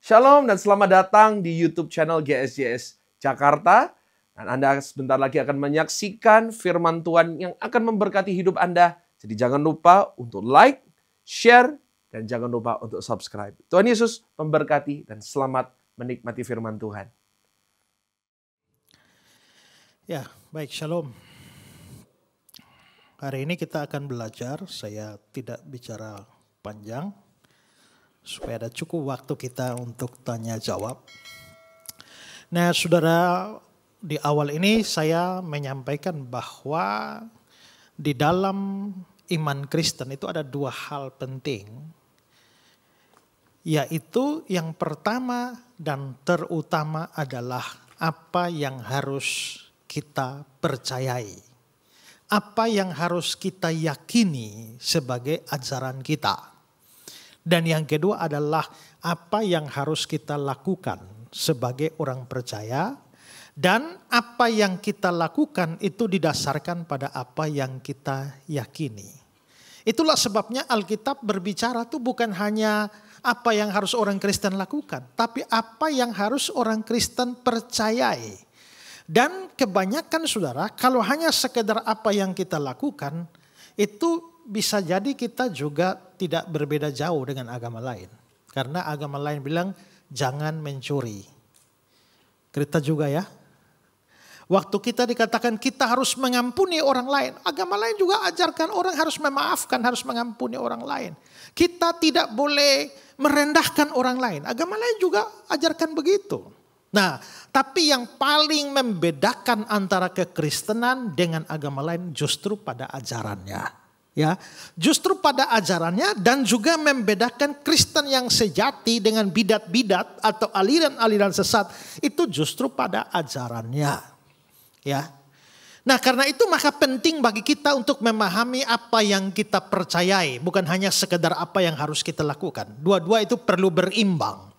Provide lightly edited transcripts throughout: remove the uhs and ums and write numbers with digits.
Shalom dan selamat datang di YouTube channel GSJS Jakarta. Dan Anda sebentar lagi akan menyaksikan firman Tuhan yang akan memberkati hidup Anda. Jadi jangan lupa untuk like, share, dan jangan lupa untuk subscribe. Tuhan Yesus memberkati dan selamat menikmati firman Tuhan. Ya, baik, shalom. Hari ini kita akan belajar, saya tidak bicara panjang, supaya ada cukup waktu kita untuk tanya jawab. Nah, saudara, di awal ini saya menyampaikan bahwa di dalam iman Kristen itu ada dua hal penting, yaitu yang pertama dan terutama adalah apa yang harus kita percayai. Apa yang harus kita yakini sebagai ajaran kita. Dan yang kedua adalah apa yang harus kita lakukan sebagai orang percaya. Dan apa yang kita lakukan itu didasarkan pada apa yang kita yakini. Itulah sebabnya Alkitab berbicara itu bukan hanya apa yang harus orang Kristen lakukan. Tapi apa yang harus orang Kristen percayai. Dan kebanyakan saudara, kalau hanya sekedar apa yang kita lakukan, itu bisa jadi kita juga tidak berbeda jauh dengan agama lain. Karena agama lain bilang, jangan mencuri. Kita juga ya. Waktu kita dikatakan kita harus mengampuni orang lain. Agama lain juga ajarkan orang harus memaafkan, harus mengampuni orang lain. Kita tidak boleh merendahkan orang lain. Agama lain juga ajarkan begitu. Nah, tapi yang paling membedakan antara kekristenan dengan agama lain justru pada ajarannya. Ya, justru pada ajarannya dan juga membedakan Kristen yang sejati dengan bidat-bidat atau aliran-aliran sesat itu justru pada ajarannya. Ya. Nah, karena itu maka penting bagi kita untuk memahami apa yang kita percayai, bukan hanya sekedar apa yang harus kita lakukan. Dua-dua itu perlu berimbang.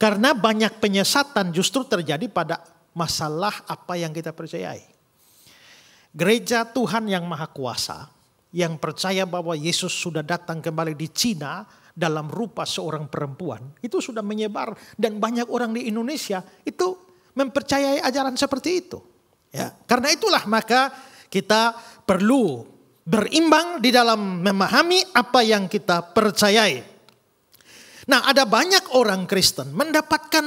Karena banyak penyesatan justru terjadi pada masalah apa yang kita percayai. Gereja Tuhan yang Maha Kuasa, yang percaya bahwa Yesus sudah datang kembali di Cina dalam rupa seorang perempuan, itu sudah menyebar dan banyak orang di Indonesia itu mempercayai ajaran seperti itu. Ya, karena itulah maka kita perlu berimbang di dalam memahami apa yang kita percayai. Nah, ada banyak orang Kristen mendapatkan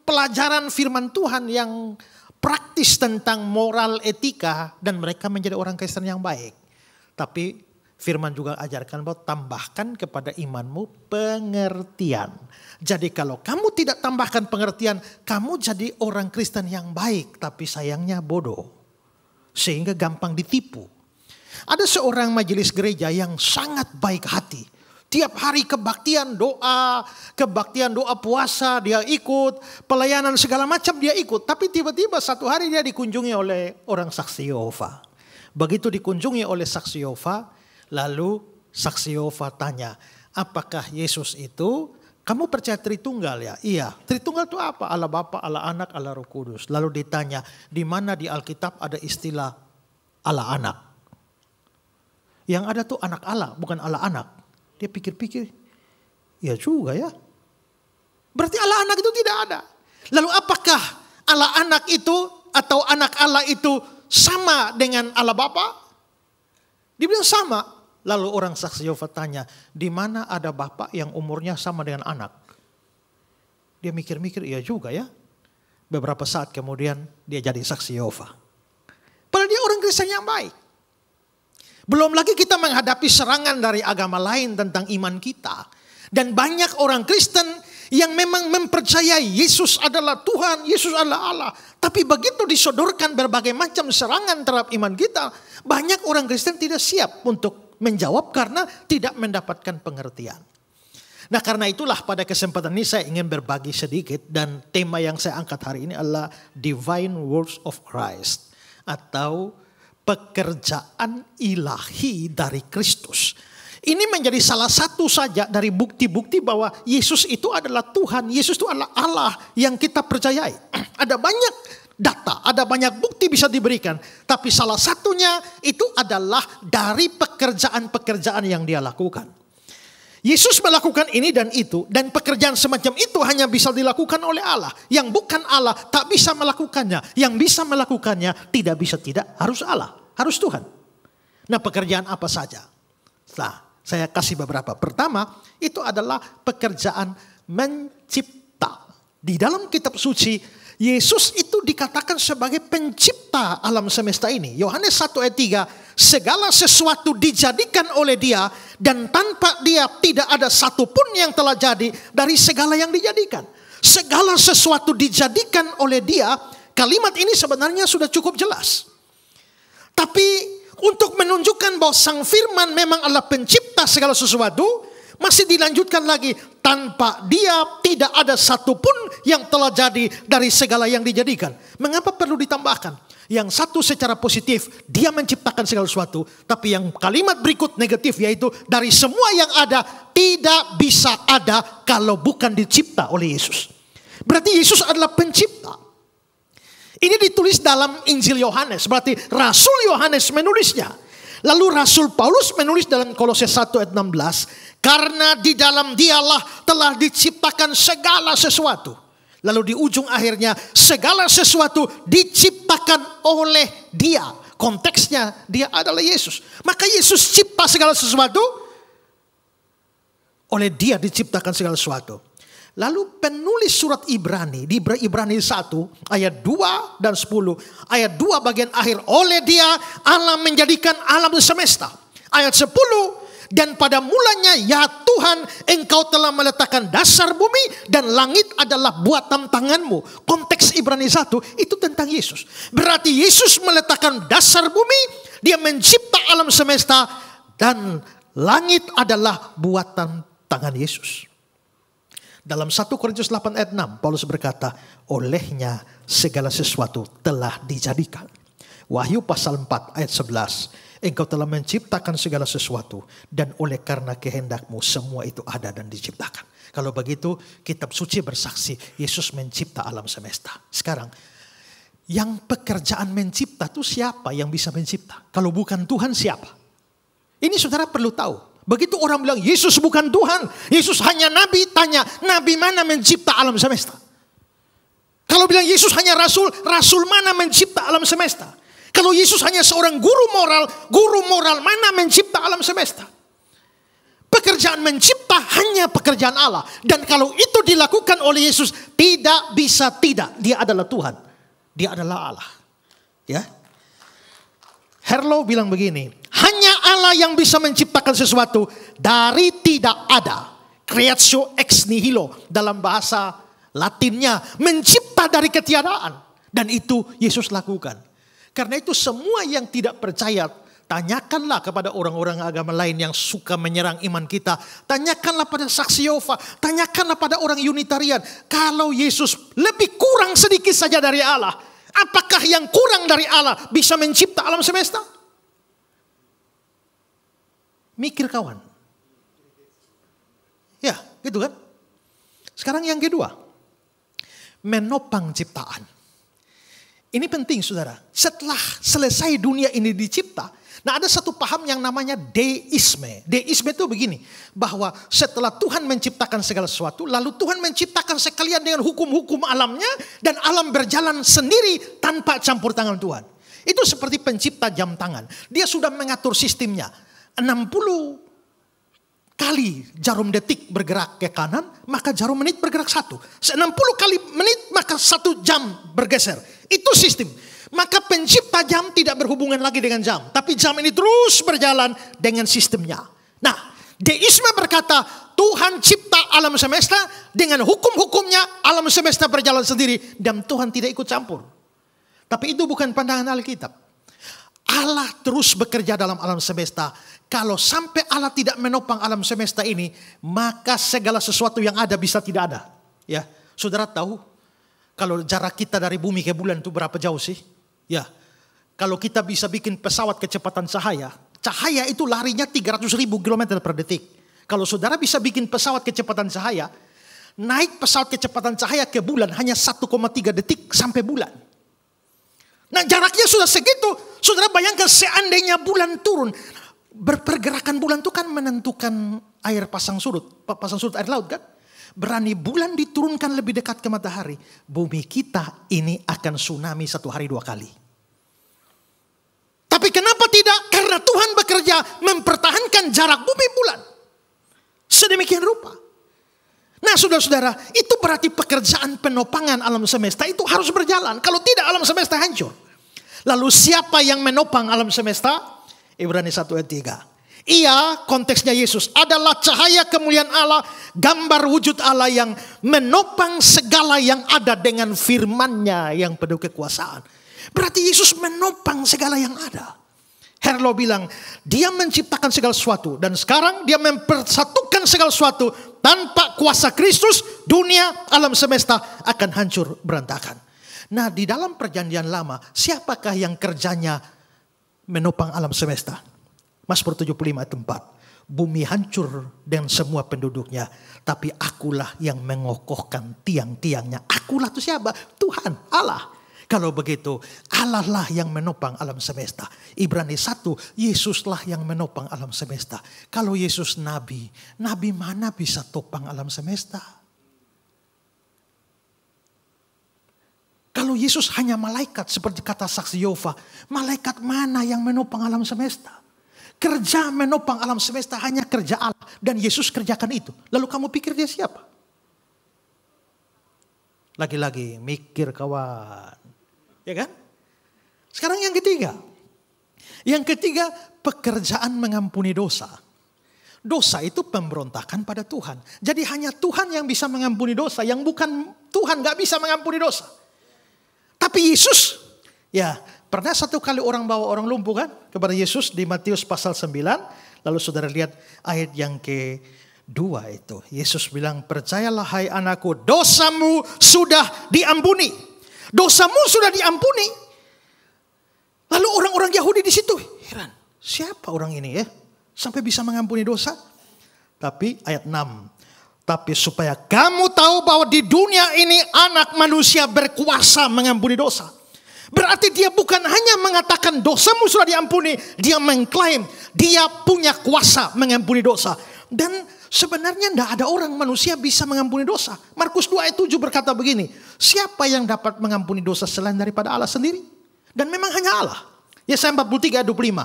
pelajaran firman Tuhan yang praktis tentang moral etika dan mereka menjadi orang Kristen yang baik. Tapi firman juga ajarkan bahwa tambahkan kepada imanmu pengertian. Jadi kalau kamu tidak tambahkan pengertian, kamu jadi orang Kristen yang baik tapi sayangnya bodoh. Sehingga gampang ditipu. Ada seorang majelis gereja yang sangat baik hati. Tiap hari kebaktian doa puasa dia ikut, pelayanan segala macam dia ikut. Tapi tiba-tiba satu hari dia dikunjungi oleh orang saksi Yehova. Begitu dikunjungi oleh saksi Yehova, lalu saksi Yehova tanya, apakah Yesus itu, kamu percaya Tritunggal ya? Iya, Tritunggal itu apa? Allah Bapa, Allah Anak, Allah Roh Kudus. Lalu ditanya, di mana di Alkitab ada istilah Allah Anak? Yang ada tuh anak Allah, bukan Allah Anak. Dia pikir-pikir, ya juga ya. Berarti Allah anak itu tidak ada. Lalu apakah Allah anak itu atau anak Allah itu sama dengan Allah Bapa? Dia bilang sama. Lalu orang saksi Yehova tanya, di mana ada Bapa yang umurnya sama dengan anak? Dia mikir-mikir, iya juga ya. Beberapa saat kemudian dia jadi saksi Yehova. Padahal dia orang Kristen yang baik. Belum lagi kita menghadapi serangan dari agama lain tentang iman kita. Dan banyak orang Kristen yang memang mempercayai Yesus adalah Tuhan, Yesus adalah Allah. Tapi begitu disodorkan berbagai macam serangan terhadap iman kita, banyak orang Kristen tidak siap untuk menjawab karena tidak mendapatkan pengertian. Nah, karena itulah pada kesempatan ini saya ingin berbagi sedikit dan tema yang saya angkat hari ini adalah Divine Works of Christ atau pekerjaan ilahi dari Kristus. Ini menjadi salah satu saja dari bukti-bukti bahwa Yesus itu adalah Tuhan, Yesus itu adalah Allah yang kita percayai. Ada banyak data, ada banyak bukti bisa diberikan. Tapi salah satunya itu adalah dari pekerjaan-pekerjaan yang dia lakukan. Yesus melakukan ini dan itu, dan pekerjaan semacam itu hanya bisa dilakukan oleh Allah. Yang bukan Allah tak bisa melakukannya. Yang bisa melakukannya tidak bisa tidak, harus Allah, harus Tuhan. Nah, pekerjaan apa saja? Nah, saya kasih beberapa. Pertama, itu adalah pekerjaan mencipta. Di dalam kitab suci, Yesus itu dikatakan sebagai pencipta alam semesta ini. Yohanes 1 ayat 3, segala sesuatu dijadikan oleh Dia, dan tanpa Dia tidak ada satupun yang telah jadi dari segala yang dijadikan. Segala sesuatu dijadikan oleh Dia, kalimat ini sebenarnya sudah cukup jelas. Tapi untuk menunjukkan bahwa Sang Firman memang adalah pencipta segala sesuatu, masih dilanjutkan lagi, tanpa Dia tidak ada satupun yang telah jadi dari segala yang dijadikan. Mengapa perlu ditambahkan? Yang satu secara positif, Dia menciptakan segala sesuatu. Tapi yang kalimat berikut negatif, yaitu dari semua yang ada, tidak bisa ada kalau bukan dicipta oleh Yesus. Berarti Yesus adalah pencipta. Ini ditulis dalam Injil Yohanes, berarti Rasul Yohanes menulisnya. Lalu Rasul Paulus menulis dalam Kolose 1 ayat 16, karena di dalam Dialah telah diciptakan segala sesuatu. Lalu di ujung akhirnya, segala sesuatu diciptakan oleh Dia. Konteksnya Dia adalah Yesus. Maka Yesus cipta segala sesuatu, oleh Dia diciptakan segala sesuatu. Lalu penulis surat Ibrani, di Ibrani 1 ayat 2 dan 10. Ayat 2 bagian akhir, oleh Dia Allah menjadikan alam semesta. Ayat 10, dan pada mulanya ya Tuhan, Engkau telah meletakkan dasar bumi dan langit adalah buatan tanganmu. Konteks Ibrani 1 itu tentang Yesus. Berarti Yesus meletakkan dasar bumi, Dia mencipta alam semesta, dan langit adalah buatan tangan Yesus. Dalam 1 Korintus 8 ayat 6, Paulus berkata, olehnya segala sesuatu telah dijadikan. Wahyu pasal 4 ayat 11, Engkau telah menciptakan segala sesuatu, dan oleh karena kehendakmu semua itu ada dan diciptakan. Kalau begitu, kitab suci bersaksi Yesus mencipta alam semesta. Sekarang, yang pekerjaan mencipta itu siapa yang bisa mencipta? Kalau bukan Tuhan, siapa? Ini saudara perlu tahu. Begitu orang bilang Yesus bukan Tuhan, Yesus hanya nabi, tanya nabi mana mencipta alam semesta? Kalau bilang Yesus hanya rasul, rasul mana mencipta alam semesta? Kalau Yesus hanya seorang guru moral mana mencipta alam semesta? Pekerjaan mencipta hanya pekerjaan Allah. Dan kalau itu dilakukan oleh Yesus, tidak bisa tidak. Dia adalah Tuhan. Dia adalah Allah. Ya. Herlo bilang begini, hanya Allah yang bisa menciptakan sesuatu dari tidak ada. Creatio ex nihilo dalam bahasa Latinnya, mencipta dari ketiadaan. Dan itu Yesus lakukan. Karena itu semua yang tidak percaya, tanyakanlah kepada orang-orang agama lain yang suka menyerang iman kita. Tanyakanlah pada saksi Yehova, tanyakanlah pada orang Unitarian. Kalau Yesus lebih kurang sedikit saja dari Allah, apakah yang kurang dari Allah bisa mencipta alam semesta? Mikir kawan. Ya, gitu kan? Sekarang yang kedua, menopang ciptaan. Ini penting saudara. Setelah selesai dunia ini dicipta, nah ada satu paham yang namanya deisme. Deisme itu begini, bahwa setelah Tuhan menciptakan segala sesuatu, lalu Tuhan menciptakan sekalian dengan hukum-hukum alamnya, dan alam berjalan sendiri tanpa campur tangan Tuhan. Itu seperti pencipta jam tangan. Dia sudah mengatur sistemnya. 60 kali jarum detik bergerak ke kanan, maka jarum menit bergerak 1. 60 kali menit, maka 1 jam bergeser. Itu sistem. Maka pencipta jam tidak berhubungan lagi dengan jam, tapi jam ini terus berjalan dengan sistemnya. Nah, deisme berkata Tuhan cipta alam semesta dengan hukum-hukumnya, alam semesta berjalan sendiri dan Tuhan tidak ikut campur. Tapi itu bukan pandangan Alkitab. Allah terus bekerja dalam alam semesta. Kalau sampai Allah tidak menopang alam semesta ini, maka segala sesuatu yang ada bisa tidak ada. Ya, saudara tahu kalau jarak kita dari bumi ke bulan itu berapa jauh sih? Ya, kalau kita bisa bikin pesawat kecepatan cahaya itu larinya 300.000 km per detik. Kalau saudara bisa bikin pesawat kecepatan cahaya, naik pesawat kecepatan cahaya ke bulan hanya 1,3 detik sampai bulan. Nah, jaraknya sudah segitu. Saudara bayangkan seandainya bulan turun. Pergerakan bulan itu kan menentukan air pasang surut air laut kan? Berani bulan diturunkan lebih dekat ke matahari. Bumi kita ini akan tsunami 1 hari 2 kali. Tapi kenapa tidak? Karena Tuhan bekerja mempertahankan jarak bumi bulan. Sedemikian rupa. Nah saudara-saudara, itu berarti pekerjaan penopangan alam semesta itu harus berjalan. Kalau tidak alam semesta hancur. Lalu siapa yang menopang alam semesta? Ibrani 1 ayat 3. Ia, konteksnya Yesus, adalah cahaya kemuliaan Allah, gambar wujud Allah yang menopang segala yang ada dengan firman-Nya yang penuh kekuasaan. Berarti Yesus menopang segala yang ada. Herlo bilang, dia menciptakan segala sesuatu. Dan sekarang dia mempersatukan segala sesuatu. Tanpa kuasa Kristus, dunia, alam semesta akan hancur berantakan. Nah di dalam perjanjian lama, siapakah yang kerjanya menopang alam semesta? Mazmur 75 ayat 4. Bumi hancur dan semua penduduknya. Tapi akulah yang mengokohkan tiang-tiangnya. Akulah itu siapa? Tuhan, Allah. Kalau begitu, Allah lah yang menopang alam semesta. Ibrani 1, Yesuslah yang menopang alam semesta. Kalau Yesus nabi, nabi mana bisa topang alam semesta? Kalau Yesus hanya malaikat, seperti kata saksi Yehova, malaikat mana yang menopang alam semesta? Kerja menopang alam semesta hanya kerja Allah. Dan Yesus kerjakan itu. Lalu kamu pikir dia siapa? Lagi-lagi mikir kawan. Ya kan? Sekarang yang ketiga. Yang ketiga, pekerjaan mengampuni dosa. Dosa itu pemberontakan pada Tuhan. Jadi hanya Tuhan yang bisa mengampuni dosa. Yang bukan Tuhan gak bisa mengampuni dosa. Tapi Yesus, ya pernah satu kali orang bawa orang lumpuh kan kepada Yesus di Matius pasal 9. Lalu saudara lihat ayat yang kedua itu. Yesus bilang, percayalah hai anakku, dosamu sudah diampuni. Dosamu sudah diampuni. Lalu orang-orang Yahudi di situ heran, siapa orang ini ya sampai bisa mengampuni dosa? Tapi ayat 6. Tapi supaya kamu tahu bahwa di dunia ini anak manusia berkuasa mengampuni dosa. Berarti dia bukan hanya mengatakan dosamu sudah diampuni. Dia mengklaim dia punya kuasa mengampuni dosa. Dan sebenarnya tidak ada orang manusia bisa mengampuni dosa. Markus 2 ayat 7 berkata begini. Siapa yang dapat mengampuni dosa selain daripada Allah sendiri? Dan memang hanya Allah. Yesaya 43 ayat 25.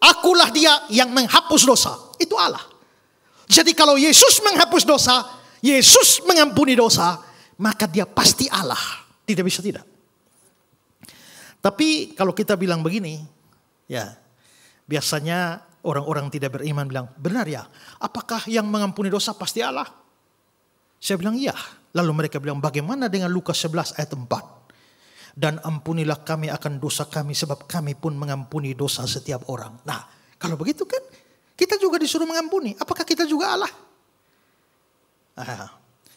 Akulah dia yang menghapus dosa. Itu Allah. Jadi kalau Yesus menghapus dosa, Yesus mengampuni dosa, maka dia pasti Allah. Tidak bisa tidak. Tapi kalau kita bilang begini, ya biasanya orang-orang tidak beriman bilang, benar ya, apakah yang mengampuni dosa pasti Allah? Saya bilang iya. Lalu mereka bilang, bagaimana dengan Lukas 11 ayat 4? Dan ampunilah kami akan dosa kami sebab kami pun mengampuni dosa setiap orang. Nah kalau begitu kan, kita juga disuruh mengampuni. Apakah kita juga Allah?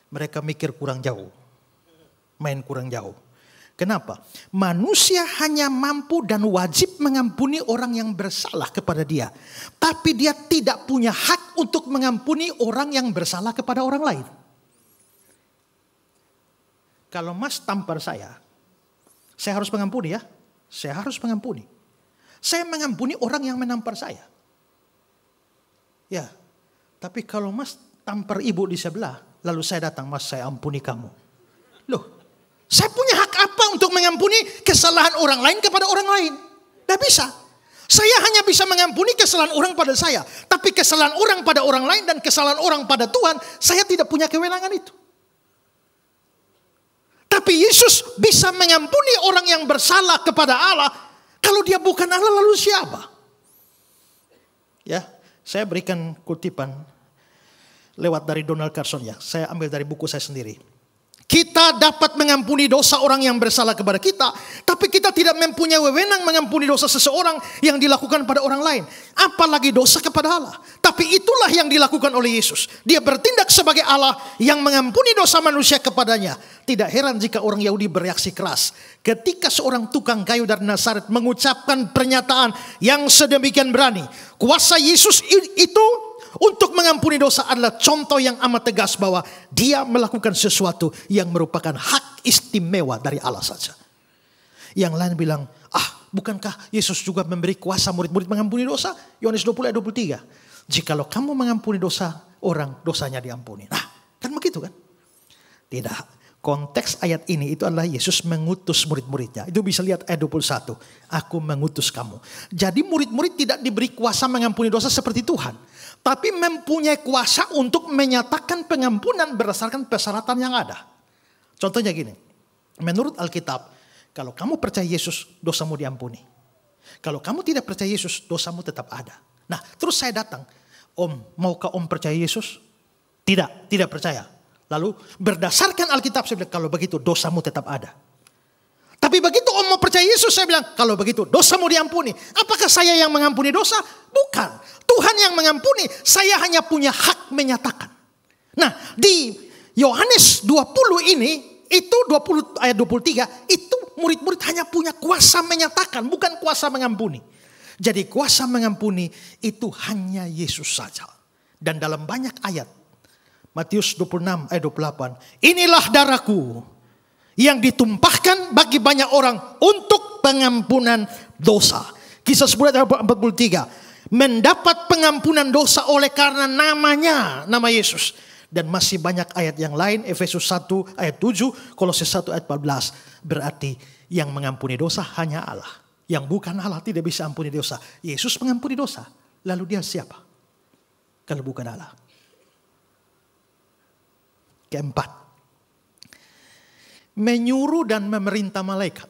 Mereka mikir kurang jauh. Main kurang jauh. Kenapa? Manusia hanya mampu dan wajib mengampuni orang yang bersalah kepada dia. Tapi dia tidak punya hak untuk mengampuni orang yang bersalah kepada orang lain. Kalau Mas tampar saya harus mengampuni ya. Saya harus mengampuni. Saya mengampuni orang yang menampar saya. Ya, tapi kalau Mas tampar ibu di sebelah, lalu saya datang, Mas saya ampuni kamu. Loh, saya punya hak apa untuk mengampuni kesalahan orang lain kepada orang lain? Tidak bisa. Saya hanya bisa mengampuni kesalahan orang pada saya. Tapi kesalahan orang pada orang lain dan kesalahan orang pada Tuhan, saya tidak punya kewenangan itu. Tapi Yesus bisa mengampuni orang yang bersalah kepada Allah. Kalau dia bukan Allah, lalu siapa? Ya. Saya berikan kutipan lewat dari Donald Carson ya. Saya ambil dari buku saya sendiri. Kita dapat mengampuni dosa orang yang bersalah kepada kita, tapi kita tidak mempunyai wewenang mengampuni dosa seseorang yang dilakukan pada orang lain. Apalagi dosa kepada Allah. Tapi itulah yang dilakukan oleh Yesus. Dia bertindak sebagai Allah yang mengampuni dosa manusia kepadanya. Tidak heran jika orang Yahudi bereaksi keras ketika seorang tukang kayu dari Nazaret mengucapkan pernyataan yang sedemikian berani. Kuasa Yesus itu untuk mengampuni dosa adalah contoh yang amat tegas bahwa dia melakukan sesuatu yang merupakan hak istimewa dari Allah saja. Yang lain bilang, bukankah Yesus juga memberi kuasa murid-murid mengampuni dosa? Yohanes 20 ayat 23. Jikalau kamu mengampuni dosa orang, dosanya diampuni. Nah, kan begitu kan? Tidak. Konteks ayat ini itu adalah Yesus mengutus murid-muridnya. Itu bisa lihat ayat 21. Aku mengutus kamu. Jadi murid-murid tidak diberi kuasa mengampuni dosa seperti Tuhan. Tapi mempunyai kuasa untuk menyatakan pengampunan berdasarkan persyaratan yang ada. Contohnya gini. Menurut Alkitab, kalau kamu percaya Yesus, dosamu diampuni. Kalau kamu tidak percaya Yesus, dosamu tetap ada. Nah, terus saya datang. Om, maukah om percaya Yesus? Tidak, tidak percaya. Lalu berdasarkan Alkitab saya bilang, kalau begitu dosamu tetap ada. Tapi begitu om mau percaya Yesus, saya bilang, kalau begitu dosamu diampuni. Apakah saya yang mengampuni dosa? Bukan. Tuhan yang mengampuni, saya hanya punya hak menyatakan. Nah, di Yohanes 20 ini, itu 20 ayat 23, itu murid-murid hanya punya kuasa menyatakan, bukan kuasa mengampuni. Jadi kuasa mengampuni itu hanya Yesus saja. Dan dalam banyak ayat, Matius 26 ayat 28. Inilah darahku yang ditumpahkan bagi banyak orang untuk pengampunan dosa. Kisah 10 ayat 43. Mendapat pengampunan dosa oleh karena namanya, nama Yesus. Dan masih banyak ayat yang lain. Efesus 1 ayat 7. Kolose 1 ayat 14. Berarti yang mengampuni dosa hanya Allah. Yang bukan Allah tidak bisa ampuni dosa. Yesus mengampuni dosa. Lalu dia siapa? Kalau bukan Allah. Keempat, menyuruh dan memerintah malaikat.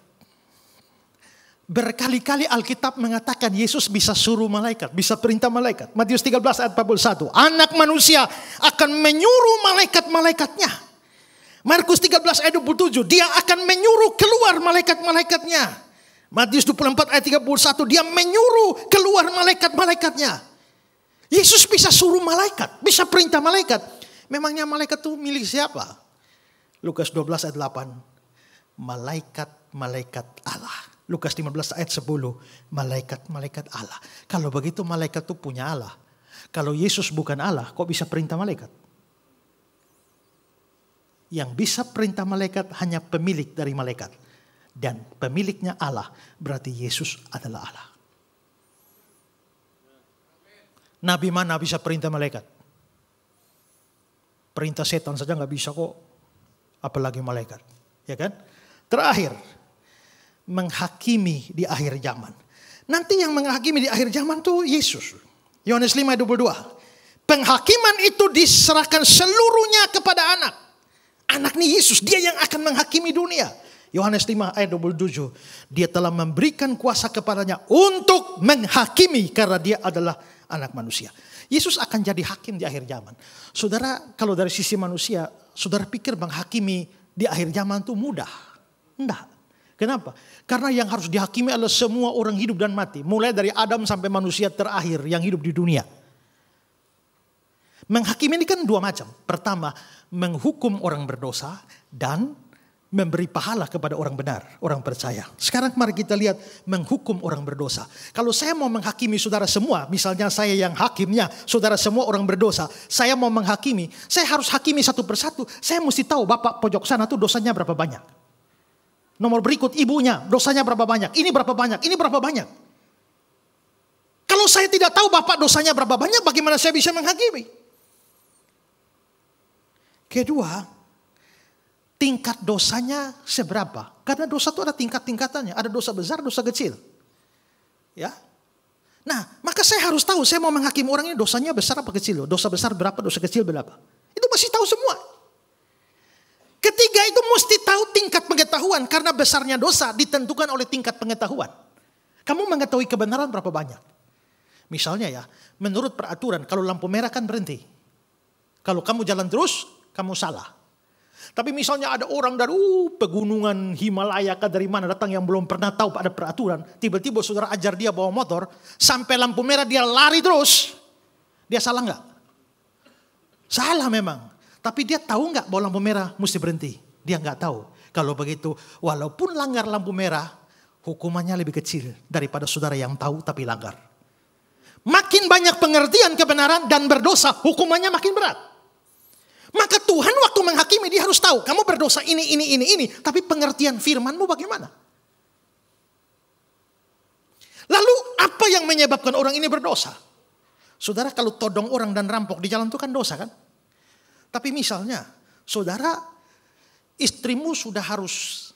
Berkali-kali Alkitab mengatakan Yesus bisa suruh malaikat, bisa perintah malaikat. Matius 13 ayat 41. Anak manusia akan menyuruh malaikat-malaikatnya. Markus 13 ayat 27. Dia akan menyuruh keluar malaikat-malaikatnya. Matius 24 ayat 31. Dia menyuruh keluar malaikat-malaikatnya. Yesus bisa suruh malaikat, bisa perintah malaikat. Memangnya malaikat itu milik siapa? Lukas 12 ayat 8. Malaikat-malaikat Allah. Lukas 15 ayat 10. Malaikat-malaikat Allah. Kalau begitu malaikat itu punya Allah. Kalau Yesus bukan Allah, kok bisa perintah malaikat? Yang bisa perintah malaikat hanya pemilik dari malaikat. Dan pemiliknya Allah. Berarti Yesus adalah Allah. Nabi mana bisa perintah malaikat? Perintah setan saja nggak bisa kok, apalagi malaikat, ya kan? Terakhir, menghakimi di akhir zaman. Nanti yang menghakimi di akhir zaman tuh Yesus. Yohanes 5 ayat 22. Penghakiman itu diserahkan seluruhnya kepada anak. Anak nih Yesus, dia yang akan menghakimi dunia. Yohanes 5 ayat 27. Dia telah memberikan kuasa kepadanya untuk menghakimi karena dia adalah anak manusia. Yesus akan jadi hakim di akhir zaman. Saudara, kalau dari sisi manusia, saudara pikir menghakimi di akhir zaman itu mudah? Enggak. Kenapa? Karena yang harus dihakimi adalah semua orang hidup dan mati. Mulai dari Adam sampai manusia terakhir yang hidup di dunia. Menghakimi ini kan dua macam. Pertama, menghukum orang berdosa dan memberi pahala kepada orang benar, orang percaya. Sekarang mari kita lihat menghukum orang berdosa. Kalau saya mau menghakimi saudara semua, misalnya saya yang hakimnya, saudara semua orang berdosa, saya mau menghakimi, saya harus hakimi satu persatu. Saya mesti tahu bapak pojok sana tuh dosanya berapa banyak. Nomor berikut ibunya, dosanya berapa banyak, ini berapa banyak, ini berapa banyak. Kalau saya tidak tahu bapak dosanya berapa banyak, bagaimana saya bisa menghakimi? Kedua, tingkat dosanya seberapa? Karena dosa itu ada tingkat-tingkatannya. Ada dosa besar, dosa kecil. Ya. Nah, maka saya harus tahu. Saya mau menghakimi orang ini dosanya besar apa kecil. Dosa besar berapa, dosa kecil berapa. Itu mesti tahu semua. Ketiga itu mesti tahu tingkat pengetahuan. Karena besarnya dosa ditentukan oleh tingkat pengetahuan. Kamu mengetahui kebenaran berapa banyak? Misalnya ya, menurut peraturan kalau lampu merah kan berhenti. Kalau kamu jalan terus, kamu salah. Tapi misalnya ada orang dari pegunungan Himalaya dari mana datang yang belum pernah tahu pada peraturan. Tiba-tiba saudara ajar dia bawa motor. Sampai lampu merah dia lari terus. Dia salah nggak? Salah memang. Tapi dia tahu nggak bahwa lampu merah mesti berhenti? Dia nggak tahu. Kalau begitu walaupun langgar lampu merah. Hukumannya lebih kecil daripada saudara yang tahu tapi langgar. Makin banyak pengertian kebenaran dan berdosa. Hukumannya makin berat. Maka Tuhan waktu menghakimi dia harus tahu. Kamu berdosa ini. Tapi pengertian firmanmu bagaimana? Lalu apa yang menyebabkan orang ini berdosa? Saudara kalau todong orang dan rampok di jalan itu kan dosa kan? Tapi misalnya, saudara istrimu sudah harus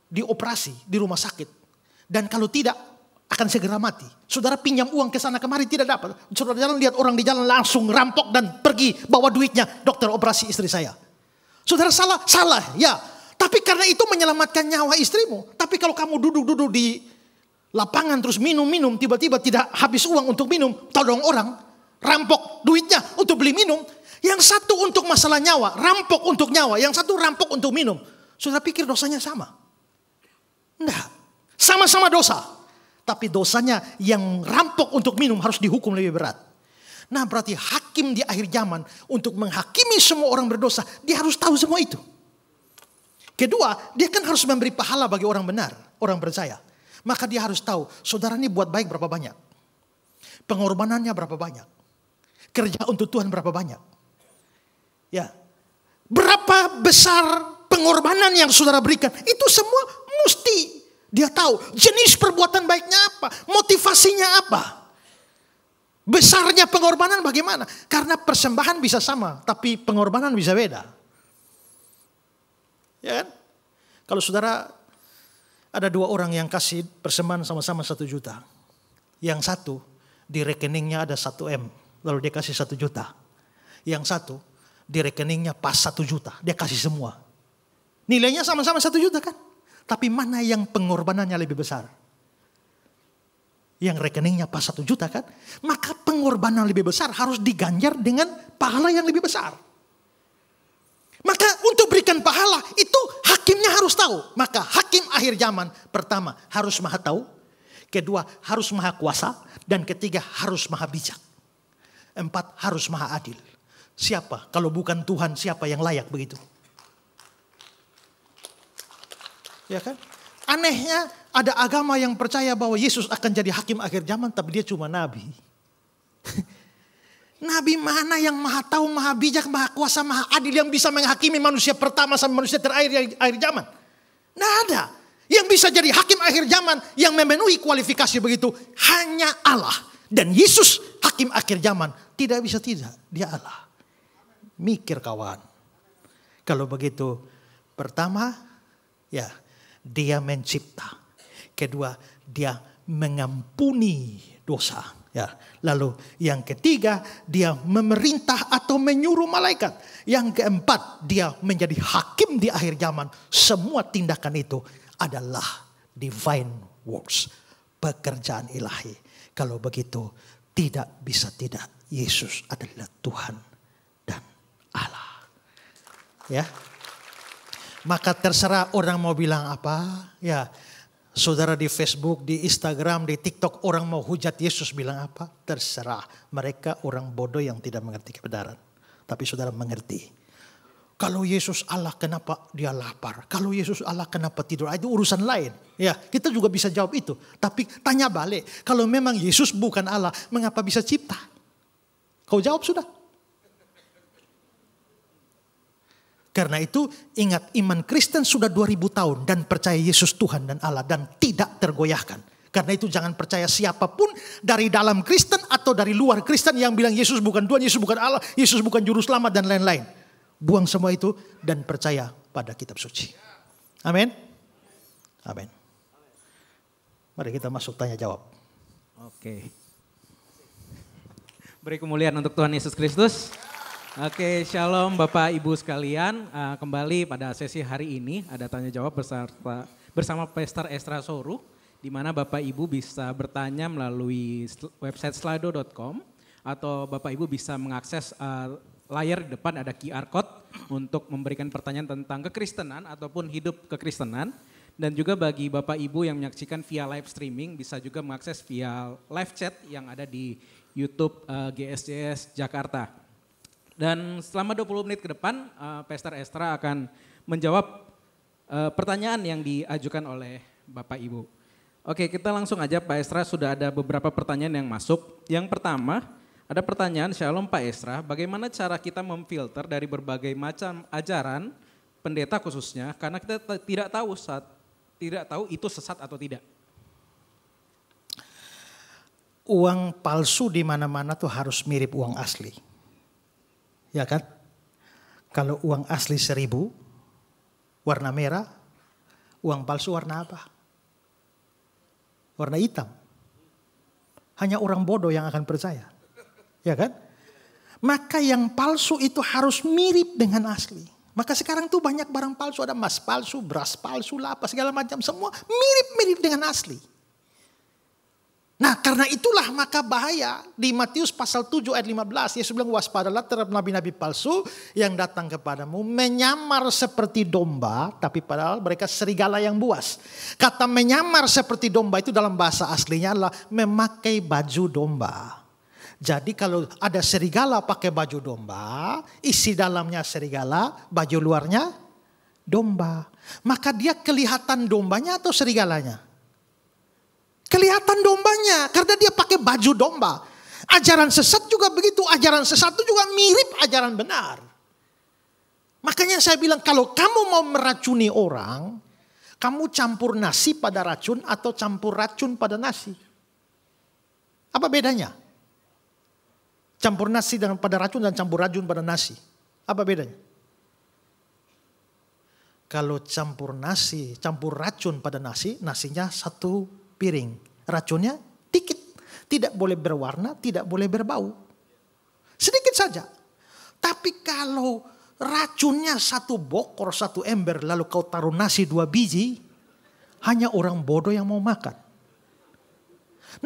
dioperasi di rumah sakit. Dan kalau tidak akan segera mati. Saudara pinjam uang ke sana kemari tidak dapat. Saudara jalan lihat orang di jalan langsung rampok dan pergi bawa duitnya. Dokter operasi istri saya. Saudara salah ya. Tapi karena itu menyelamatkan nyawa istrimu. Tapi kalau kamu duduk-duduk di lapangan terus minum-minum, tiba-tiba tidak habis uang untuk minum, todong orang, rampok duitnya untuk beli minum. Yang satu untuk masalah nyawa, rampok untuk nyawa. Yang satu rampok untuk minum. Saudara pikir dosanya sama? Enggak. Sama-sama dosa. Tapi dosanya yang rampok untuk minum harus dihukum lebih berat. Nah berarti hakim di akhir zaman untuk menghakimi semua orang berdosa, dia harus tahu semua itu. Kedua, dia kan harus memberi pahala bagi orang benar, orang percaya. Maka dia harus tahu, saudara ini buat baik berapa banyak. Pengorbanannya berapa banyak. Kerja untuk Tuhan berapa banyak. Ya, berapa besar pengorbanan yang saudara berikan. Itu semua mesti dia tahu. Jenis perbuatan baiknya apa. Motivasinya apa. Besarnya pengorbanan bagaimana? Karena persembahan bisa sama, tapi pengorbanan bisa beda. Ya kan? Kalau saudara ada 2 orang yang kasih persembahan sama-sama 1 juta. Yang satu di rekeningnya ada 1 M, lalu dia kasih 1 juta. Yang satu di rekeningnya pas 1 juta, dia kasih semua. Nilainya sama-sama 1 juta kan? Tapi mana yang pengorbanannya lebih besar? Yang rekeningnya pas 1 juta kan? Maka pengorbanan lebih besar harus diganjar dengan pahala yang lebih besar. Maka untuk berikan pahala itu hakimnya harus tahu. Maka hakim akhir zaman pertama harus maha tahu. Kedua harus maha kuasa. Dan ketiga harus maha bijak. 4 harus maha adil. Siapa? Kalau bukan Tuhan siapa yang layak begitu? Ya kan? Anehnya ada agama yang percaya bahwa Yesus akan jadi hakim akhir zaman tapi dia cuma nabi. Nabi mana yang maha tahu, maha bijak, maha kuasa, maha adil yang bisa menghakimi manusia pertama sampai manusia terakhir akhir zaman? Tidak ada. Yang bisa jadi hakim akhir zaman yang memenuhi kualifikasi begitu hanya Allah. Dan Yesus hakim akhir zaman tidak bisa tidak. Dia Allah. Mikir kawan. Kalau begitu pertama ya dia mencipta. Kedua, dia mengampuni dosa. Ya. Lalu yang ketiga, dia memerintah atau menyuruh malaikat. Yang keempat, dia menjadi hakim di akhir zaman. Semua tindakan itu adalah divine works. Pekerjaan ilahi. Kalau begitu, tidak bisa tidak. Yesus adalah Tuhan dan Allah. Ya. Maka terserah orang mau bilang apa. Ya. Saudara di Facebook, di Instagram, di TikTok orang mau hujat Yesus bilang apa? Terserah. Mereka orang bodoh yang tidak mengerti kebenaran. Tapi saudara mengerti. Kalau Yesus Allah kenapa dia lapar? Kalau Yesus Allah kenapa tidur? Itu urusan lain. Ya, kita juga bisa jawab itu. Tapi tanya balik. Kalau memang Yesus bukan Allah, mengapa bisa cipta? Kau jawab sudah. Karena itu ingat iman Kristen sudah 2000 tahun dan percaya Yesus Tuhan dan Allah dan tidak tergoyahkan. Karena itu jangan percaya siapapun dari dalam Kristen atau dari luar Kristen yang bilang Yesus bukan Tuhan, Yesus bukan Allah, Yesus bukan juru selamat dan lain-lain. Buang semua itu dan percaya pada kitab suci. Amin. Amin. Mari kita masuk tanya jawab. Oke. Beri kemuliaan untuk Tuhan Yesus Kristus. Oke, shalom Bapak Ibu sekalian. Kembali pada sesi hari ini ada tanya jawab bersama Pastor Estra Soru, di mana Bapak Ibu bisa bertanya melalui website slido.com atau Bapak Ibu bisa mengakses layar di depan ada QR code untuk memberikan pertanyaan tentang kekristenan ataupun hidup kekristenan. Dan juga bagi Bapak Ibu yang menyaksikan via live streaming bisa juga mengakses via live chat yang ada di YouTube GSJS Jakarta. Dan selama 20 menit ke depan, Pastor Estra akan menjawab pertanyaan yang diajukan oleh Bapak Ibu. Oke, kita langsung aja Pak Estra, sudah ada beberapa pertanyaan yang masuk. Yang pertama, ada pertanyaan, Shalom Pak Estra, bagaimana cara kita memfilter dari berbagai macam ajaran, pendeta khususnya, karena kita tidak tahu itu sesat atau tidak. uang palsu di mana-mana tuh harus mirip uang asli. Ya kan? Kalau uang asli 1.000 warna merah, uang palsu warna apa? Warna hitam. Hanya orang bodoh yang akan percaya. Ya kan? Maka yang palsu itu harus mirip dengan asli. Maka sekarang tuh banyak barang palsu, ada emas palsu, beras palsu, lapa segala macam, semua mirip-mirip dengan asli. Nah, karena itulah maka bahaya di Matius pasal 7 ayat 15 Yesus bilang waspadalah terhadap nabi-nabi palsu yang datang kepadamu menyamar seperti domba tapi padahal mereka serigala yang buas. Kata menyamar seperti domba itu dalam bahasa aslinya adalah memakai baju domba. Jadi kalau ada serigala pakai baju domba, isi dalamnya serigala, baju luarnya domba. Maka dia kelihatan dombanya atau serigalanya? Kelihatan dombanya karena dia pakai baju domba. Ajaran sesat juga begitu. Ajaran sesat itu juga mirip ajaran benar. Makanya saya bilang kalau kamu mau meracuni orang, kamu campur nasi pada racun atau campur racun pada nasi. Apa bedanya? Campur nasi dengan pada racun dan campur racun pada nasi. Apa bedanya? Kalau campur nasi, campur racun pada nasi, nasinya satu piring, racunnya dikit, tidak boleh berwarna, tidak boleh berbau, sedikit saja. Tapi kalau racunnya satu bokor, satu ember, lalu kau taruh nasi 2 biji, hanya orang bodoh yang mau makan.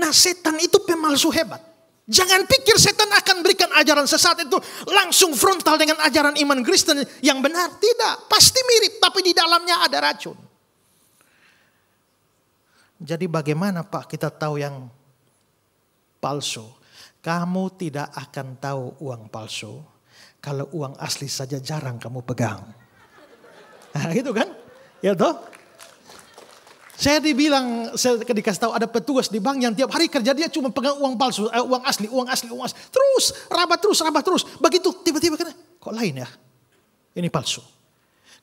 Nah, setan itu pemalsu hebat. Jangan pikir setan akan berikan ajaran sesat itu langsung frontal dengan ajaran iman Kristen yang benar. Tidak, pasti mirip, tapi di dalamnya ada racun. Jadi bagaimana Pak kita tahu yang palsu? Kamu tidak akan tahu uang palsu kalau uang asli saja jarang kamu pegang. Nah, gitu kan? Ya toh? Saya dikasih tahu ada petugas di bank yang tiap hari kerja dia cuma pegang uang palsu, uang asli. Terus rabat terus. Begitu tiba-tiba kan, kok lain ya? Ini palsu.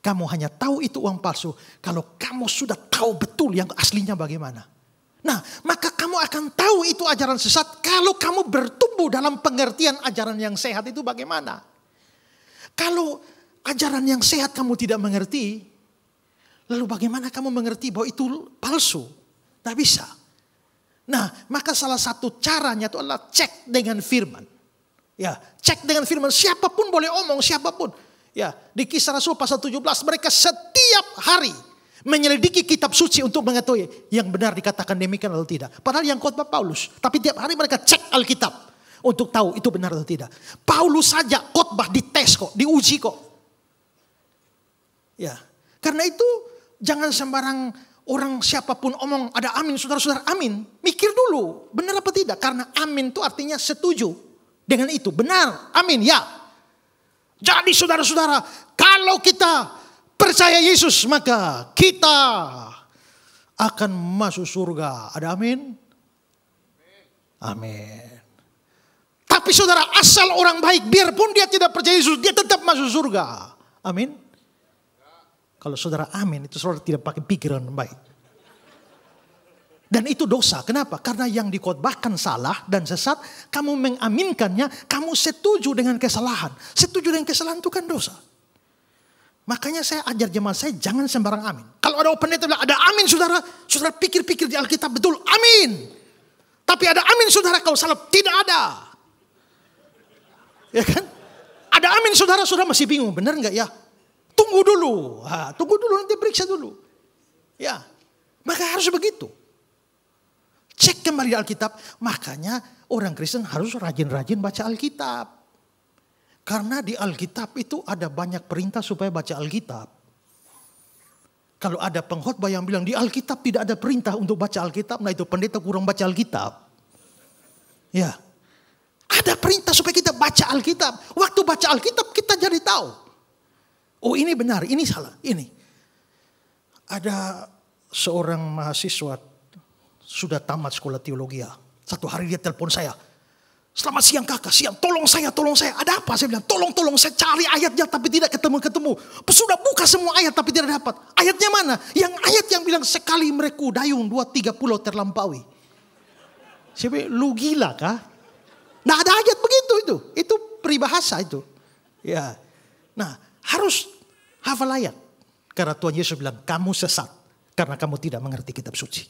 Kamu hanya tahu itu uang palsu kalau kamu sudah tahu betul yang aslinya bagaimana. Nah, maka kamu akan tahu itu ajaran sesat kalau kamu bertumbuh dalam pengertian ajaran yang sehat itu bagaimana. Kalau ajaran yang sehat kamu tidak mengerti, lalu bagaimana kamu mengerti bahwa itu palsu? Tak bisa. Nah, maka salah satu caranya itu adalah cek dengan firman. Ya, cek dengan firman. Siapapun boleh omong, siapapun. Ya, di Kisah Rasul pasal 17 mereka setiap hari menyelidiki kitab suci untuk mengetahui yang benar dikatakan demikian atau tidak. Padahal yang khotbah Paulus, tapi tiap hari mereka cek Alkitab untuk tahu itu benar atau tidak. Paulus saja khotbah dites kok, diuji kok. Ya, karena itu jangan sembarang orang siapapun omong ada amin, saudara-saudara amin. Mikir dulu, benar apa tidak? Karena amin itu artinya setuju dengan itu. Benar, amin, ya. Jadi saudara-saudara, kalau kita percaya Yesus, maka kita akan masuk surga. Ada amin? Amin. Tapi saudara, asal orang baik, biarpun dia tidak percaya Yesus, dia tetap masuk surga. Amin? Kalau saudara amin, itu saudara tidak pakai pikiran baik. Dan itu dosa. Kenapa? Karena yang dikhotbahkan salah dan sesat, kamu mengaminkannya, kamu setuju dengan kesalahan. Setuju dengan kesalahan itu kan dosa. Makanya saya ajar jemaat saya jangan sembarang amin. Kalau ada pendeta bilang ada amin saudara, saudara pikir-pikir di Alkitab betul amin. Tapi ada amin saudara kalau salah tidak ada. Ya kan? Ada amin saudara, saudara masih bingung benar nggak ya? Tunggu dulu, nanti periksa dulu. Ya, maka harus begitu. Cek kembali di Alkitab. Makanya orang Kristen harus rajin-rajin baca Alkitab. Karena di Alkitab itu ada banyak perintah supaya baca Alkitab. Kalau ada pengkhotbah yang bilang di Alkitab tidak ada perintah untuk baca Alkitab, nah itu pendeta kurang baca Alkitab. Ya, ada perintah supaya kita baca Alkitab. Waktu baca Alkitab kita jadi tahu. Oh ini benar, ini salah, ini. Ada seorang mahasiswa sudah tamat sekolah teologi. Satu hari dia telepon saya. Selamat siang kakak, siang. Tolong saya. Ada apa? Saya bilang, tolong saya cari ayatnya tapi tidak ketemu. Sudah buka semua ayat tapi tidak dapat. Ayatnya mana? Yang ayat yang bilang sekali mereku dayung 2-3 pulau terlampaui. Saya bilang, lu gila kah? Nggak ada ayat begitu itu. Itu peribahasa itu. Ya. Nah, harus hafal ayat. Karena Tuhan Yesus bilang, kamu sesat karena kamu tidak mengerti kitab suci.